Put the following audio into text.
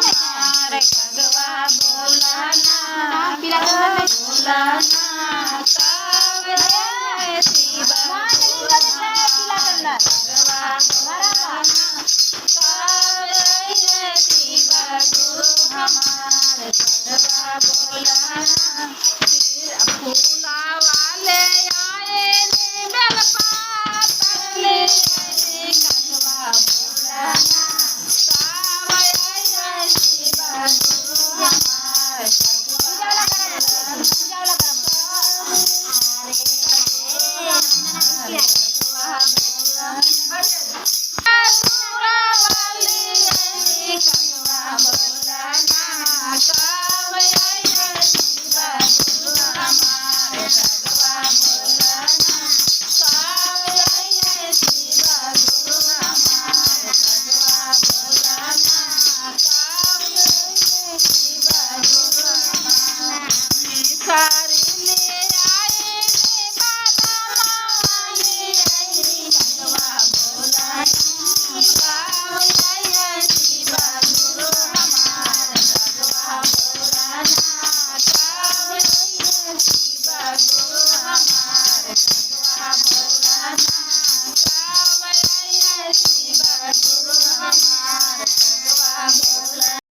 हमारे कगवा बोलाना बोलाना कब जय शिव कगवा बोलाना कब जय शिव गुरु हमारे कगवा बोलाना फूला वाले आए नी बेल पातर ले कगवा बोलाना कब जय शिव गुरु हमारे कगवा बोलाना